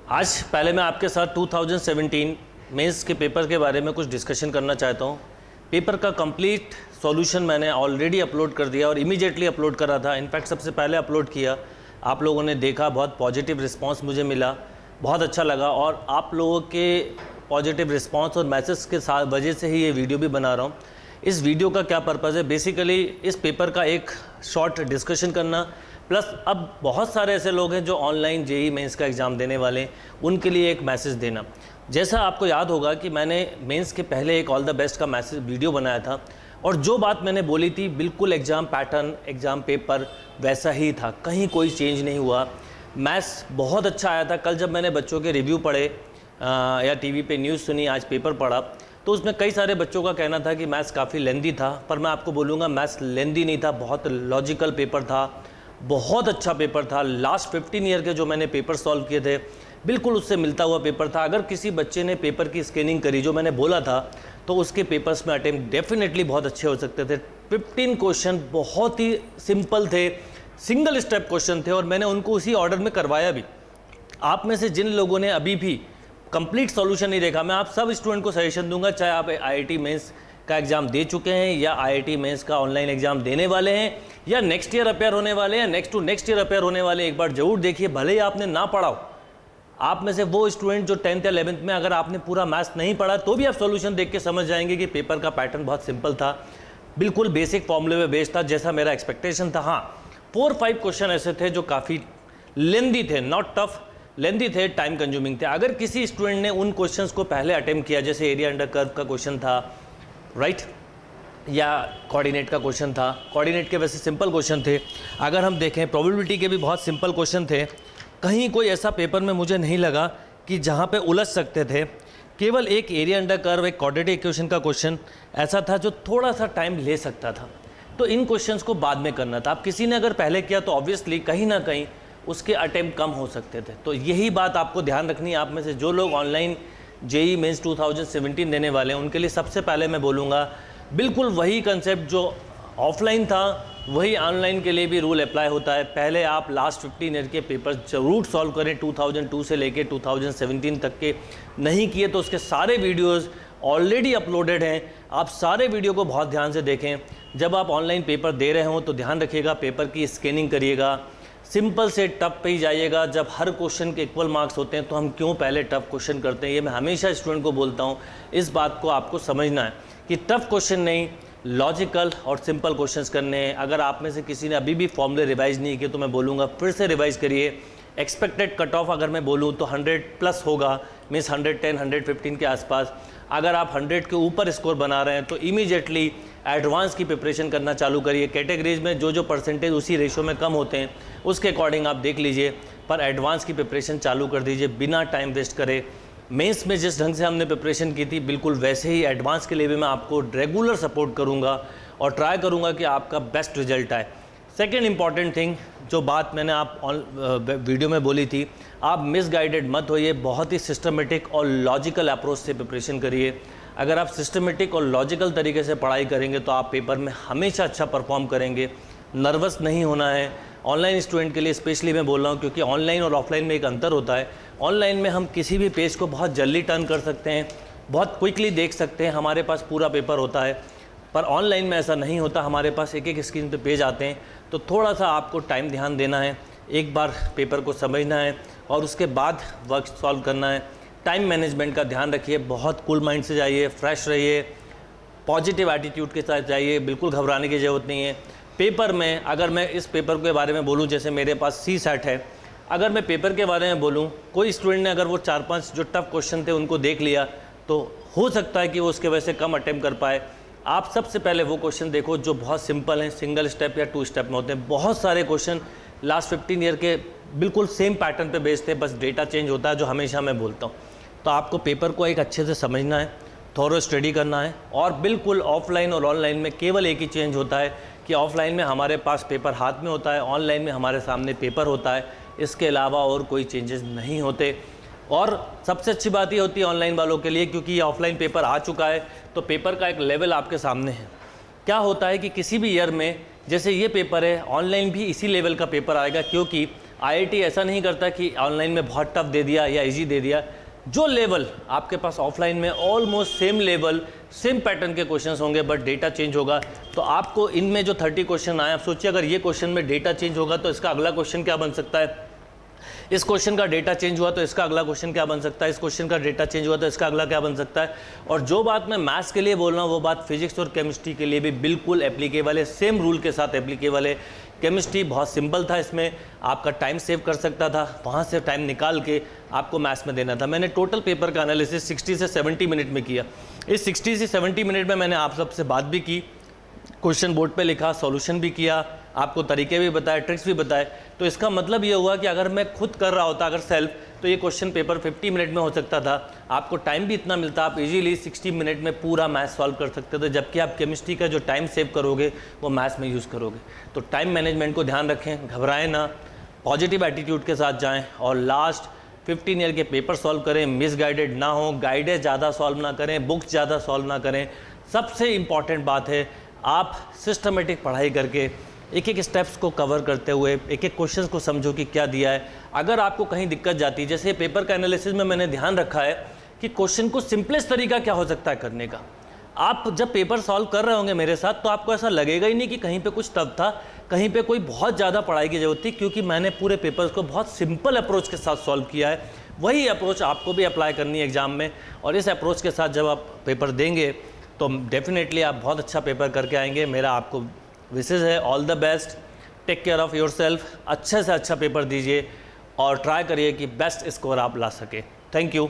आज पहले मैं आपके साथ 2017 मेंस के पेपर के बारे में कुछ डिस्कशन करना चाहता हूँ। पेपर का कंप्लीट सॉल्यूशन मैंने ऑलरेडी अपलोड कर दिया और इमीडिएटली अपलोड करा था। इनफैक्ट सबसे पहले अपलोड किया, आप लोगों ने देखा, बहुत पॉजिटिव रिस्पांस मुझे मिला, बहुत अच्छा लगा। और आप लोगों के पॉजिटिव रिस्पांस और मैसेज के साथ वजह से ही ये वीडियो भी बना रहा हूँ। इस वीडियो का क्या पर्पज़ है? बेसिकली इस पेपर का एक शॉर्ट डिस्कशन करना, प्लस अब बहुत सारे ऐसे लोग हैं जो ऑनलाइन जेईई मेंस का एग्ज़ाम देने वाले हैं, उनके लिए एक मैसेज देना। जैसा आपको याद होगा कि मैंने मेंस के पहले एक ऑल द बेस्ट का मैसेज वीडियो बनाया था और जो बात मैंने बोली थी बिल्कुल एग्ज़ाम पैटर्न, एग्ज़ाम पेपर वैसा ही था, कहीं कोई चेंज नहीं हुआ। मैथ्स बहुत अच्छा आया था। कल जब मैंने बच्चों के रिव्यू पढ़े या टीवी पे न्यूज़ सुनी, आज पेपर पढ़ा, तो उसमें कई सारे बच्चों का कहना था कि मैथ्स काफ़ी लेंदी था, पर मैं आपको बोलूँगा मैथ्स लेंदी नहीं था, बहुत लॉजिकल पेपर था, बहुत अच्छा पेपर था। लास्ट 15 ईयर के जो मैंने पेपर सॉल्व किए थे बिल्कुल उससे मिलता हुआ पेपर था। अगर किसी बच्चे ने पेपर की स्कैनिंग करी जो मैंने बोला था, तो उसके पेपर्स में अटेम्प्ट डेफिनेटली बहुत अच्छे हो सकते थे। 15 क्वेश्चन बहुत ही सिंपल थे, सिंगल स्टेप क्वेश्चन थे और मैंने उनको उसी ऑर्डर में करवाया भी। आप में से जिन लोगों ने अभी भी कंप्लीट सॉल्यूशन नहीं देखा, मैं आप सब स्टूडेंट को सजेशन दूंगा, चाहे आप आईआईटी मेंस का एग्ज़ाम दे चुके हैं या आईआईटी मेंस का ऑनलाइन एग्ज़ाम देने वाले हैं या नेक्स्ट ईयर अपेयर होने वाले हैं, next to next year appear होने वाले, एक बार जरूर देखिए। भले ही आपने ना पढ़ा हो, आप में से वो स्टूडेंट जो 10th या 11th में अगर आपने पूरा मैथ्स नहीं पढ़ा तो भी आप सॉल्यूशन देख के समझ जाएंगे कि पेपर का पैटर्न बहुत सिंपल था, बिल्कुल बेसिक फॉर्मूले में बेस्ड था, जैसा मेरा एक्सपेक्टेशन था। हाँ, 4-5 क्वेश्चन ऐसे थे जो काफ़ी लेंदी थे, नॉट टफ, लेंदी थे, टाइम कंज्यूमिंग थे। अगर किसी स्टूडेंट ने उन क्वेश्चंस को पहले अटेम्प्ट किया, जैसे एरिया अंडर कर्व का क्वेश्चन था, राइट, या कोऑर्डिनेट का क्वेश्चन था, कोऑर्डिनेट के वैसे सिंपल क्वेश्चन थे। अगर हम देखें प्रोबेबिलिटी के भी बहुत सिंपल क्वेश्चन थे। कहीं कोई ऐसा पेपर में मुझे नहीं लगा कि जहाँ पे उलझ सकते थे। केवल एक एरिया अंडर कर्व, एक क्वाड्रेटिक इक्वेशन का क्वेश्चन ऐसा था जो थोड़ा सा टाइम ले सकता था, तो इन क्वेश्चंस को बाद में करना था। अब किसी ने अगर पहले किया तो ऑब्वियसली कहीं ना कहीं उसके अटेम्प्ट कम हो सकते थे। तो यही बात आपको ध्यान रखनी है। आप में से जो लोग ऑनलाइन जेईई मेंस 2017 देने वाले हैं उनके लिए सबसे पहले मैं बोलूँगा, बिल्कुल वही कंसेप्ट जो ऑफलाइन था वही ऑनलाइन के लिए भी रूल अप्लाई होता है। पहले आप लास्ट 15 ईयर के पेपर जरूर सॉल्व करें, 2002 से लेके 2017 तक के। नहीं किए तो उसके सारे वीडियोस ऑलरेडी अपलोडेड हैं, आप सारे वीडियो को बहुत ध्यान से देखें। जब आप ऑनलाइन पेपर दे रहे हों तो ध्यान रखिएगा, पेपर की स्कैनिंग करिएगा, सिंपल से टफ पे ही जाइएगा। जब हर क्वेश्चन के इक्वल मार्क्स होते हैं तो हम क्यों पहले टफ क्वेश्चन करते हैं, ये मैं हमेशा स्टूडेंट को बोलता हूँ। इस बात को आपको समझना है कि टफ क्वेश्चन नहीं, लॉजिकल और सिंपल क्वेश्चंस करने हैं। अगर आप में से किसी ने अभी भी फॉर्मूले रिवाइज नहीं किए तो मैं बोलूँगा फिर से रिवाइज करिए। एक्सपेक्टेड कट ऑफ अगर मैं बोलूँ तो 100 प्लस होगा, मीन्स 110, 115 के आसपास। अगर आप 100 के ऊपर स्कोर बना रहे हैं तो इमीडिएटली एडवांस की प्रिपरेशन करना चालू करिए। कैटेगरीज में जो जो परसेंटेज उसी रेशो में कम होते हैं उसके अकॉर्डिंग आप देख लीजिए, पर एडवांस की प्रिपरेशन चालू कर दीजिए बिना टाइम वेस्ट करे। मेंस में जिस ढंग से हमने प्रिपरेशन की थी बिल्कुल वैसे ही एडवांस के लिए भी मैं आपको रेगुलर सपोर्ट करूंगा और ट्राई करूंगा कि आपका बेस्ट रिजल्ट आए। सेकेंड इंपॉर्टेंट थिंग, जो बात मैंने आप वीडियो में बोली थी, आप मिसगाइडेड मत होइए, बहुत ही सिस्टमेटिक और लॉजिकल अप्रोच से प्रिपरेशन करिए। अगर आप सिस्टमेटिक और लॉजिकल तरीके से पढ़ाई करेंगे तो आप पेपर में हमेशा अच्छा परफॉर्म करेंगे। नर्वस नहीं होना है। ऑनलाइन स्टूडेंट के लिए स्पेशली मैं बोल रहा हूँ, क्योंकि ऑनलाइन और ऑफलाइन में एक अंतर होता है। ऑनलाइन में हम किसी भी पेज को बहुत जल्दी टर्न कर सकते हैं, बहुत क्विकली देख सकते हैं, हमारे पास पूरा पेपर होता है। पर ऑनलाइन में ऐसा नहीं होता, हमारे पास एक एक स्क्रीन पे पेज आते हैं, तो थोड़ा सा आपको टाइम ध्यान देना है, एक बार पेपर को समझना है और उसके बाद वर्क सॉल्व करना है। टाइम मैनेजमेंट का ध्यान रखिए, बहुत कूल माइंड से जाइए, फ्रेश रहिए, पॉजिटिव एटीट्यूड के साथ जाइए, बिल्कुल घबराने की ज़रूरत नहीं है। पेपर में अगर मैं इस पेपर के बारे में बोलूँ, जैसे मेरे पास सी सेट है, अगर मैं पेपर के बारे में बोलूँ, कोई स्टूडेंट ने अगर वो 4-5 जो टफ क्वेश्चन थे उनको देख लिया तो हो सकता है कि वो उसके वजह से कम अटेम्प्ट कर पाए। आप सबसे पहले वो क्वेश्चन देखो जो बहुत सिंपल हैं, सिंगल स्टेप या 2 स्टेप में होते हैं। बहुत सारे क्वेश्चन लास्ट 15 ईयर के बिल्कुल सेम पैटर्न पे बेस्ड थे, बस डेटा चेंज होता है, जो हमेशा मैं बोलता हूँ। तो आपको पेपर को एक अच्छे से समझना है, थोरो स्टडी करना है। और बिल्कुल ऑफलाइन और ऑनलाइन में केवल एक ही चेंज होता है कि ऑफलाइन में हमारे पास पेपर हाथ में होता है, ऑनलाइन में हमारे सामने पेपर होता है। इसके अलावा और कोई चेंजेस नहीं होते। और सबसे अच्छी बात ये होती है ऑनलाइन वालों के लिए, क्योंकि ये ऑफलाइन पेपर आ चुका है तो पेपर का एक लेवल आपके सामने है। क्या होता है कि किसी भी ईयर में जैसे ये पेपर है, ऑनलाइन भी इसी लेवल का पेपर आएगा, क्योंकि आईआईटी ऐसा नहीं करता कि ऑनलाइन में बहुत टफ दे दिया या इजी दे दिया। जो लेवल आपके पास ऑफलाइन में almost same level same pattern के क्वेश्चंस होंगे, बट डेटा चेंज होगा। तो आपको इनमें जो 30 क्वेश्चन आए, आप सोचिए अगर ये क्वेश्चन में डेटा चेंज होगा तो इसका अगला क्वेश्चन क्या बन सकता है, इस क्वेश्चन का डेटा चेंज हुआ तो इसका अगला क्वेश्चन क्या बन सकता है, इस क्वेश्चन का डेटा चेंज हुआ तो इसका अगला क्या बन सकता है। और जो बात मैं मैथ्स के लिए बोल रहा हूँ वो बात फिजिक्स और केमिस्ट्री के लिए भी बिल्कुल एप्लीकेबल है, सेम रूल के साथ एप्लीकेबल है। केमिस्ट्री बहुत सिंपल था, इसमें आपका टाइम सेव कर सकता था, वहाँ से टाइम निकाल के आपको मैथ्स में देना था। मैंने टोटल पेपर का एनालिसिस 60 से 70 मिनट में किया। इस 60 से 70 मिनट में मैंने आप सबसे बात भी की, क्वेश्चन बोर्ड पे लिखा, सॉल्यूशन भी किया, आपको तरीके भी बताए, ट्रिक्स भी बताए। तो इसका मतलब ये हुआ कि अगर मैं खुद कर रहा होता अगर सेल्फ, तो ये क्वेश्चन पेपर 50 मिनट में हो सकता था, आपको टाइम भी इतना मिलता, आप इजीली 60 मिनट में पूरा मैथ्स सॉल्व कर सकते थे। जबकि आप केमिस्ट्री का जो टाइम सेव करोगे वो मैथ्स में यूज़ करोगे। तो टाइम मैनेजमेंट को ध्यान रखें, घबराएं ना, पॉजिटिव एटीट्यूड के साथ जाएँ और लास्ट 15 ईयर के पेपर सॉल्व करें, मिसगाइडेड ना हो, गाइडेड ज़्यादा सॉल्व ना करें, बुक्स ज़्यादा सॉल्व ना करें। सबसे इम्पॉर्टेंट बात है आप सिस्टमेटिक पढ़ाई करके एक एक स्टेप्स को कवर करते हुए एक एक क्वेश्चंस को समझो कि क्या दिया है। अगर आपको कहीं दिक्कत जाती है, जैसे पेपर का एनालिसिस में मैंने ध्यान रखा है कि क्वेश्चन को सिंपलेस्ट तरीका क्या हो सकता है करने का। आप जब पेपर सॉल्व कर रहे होंगे मेरे साथ तो आपको ऐसा लगेगा ही नहीं कि कहीं पे कुछ टफ था, कहीं पे कोई बहुत ज़्यादा पढ़ाई की जरूरत थी, क्योंकि मैंने पूरे पेपर्स को बहुत सिंपल अप्रोच के साथ सॉल्व किया है। वही अप्रोच आपको भी अप्लाई करनी है एग्ज़ाम में, और इस अप्रोच के साथ जब आप पेपर देंगे तो डेफिनेटली आप बहुत अच्छा पेपर करके आएंगे। मेरा आपको विशेष है, all the best, take care of yourself, अच्छे से अच्छा पेपर दीजिए और ट्राई करिए कि बेस्ट स्कोर आप ला सके। Thank you.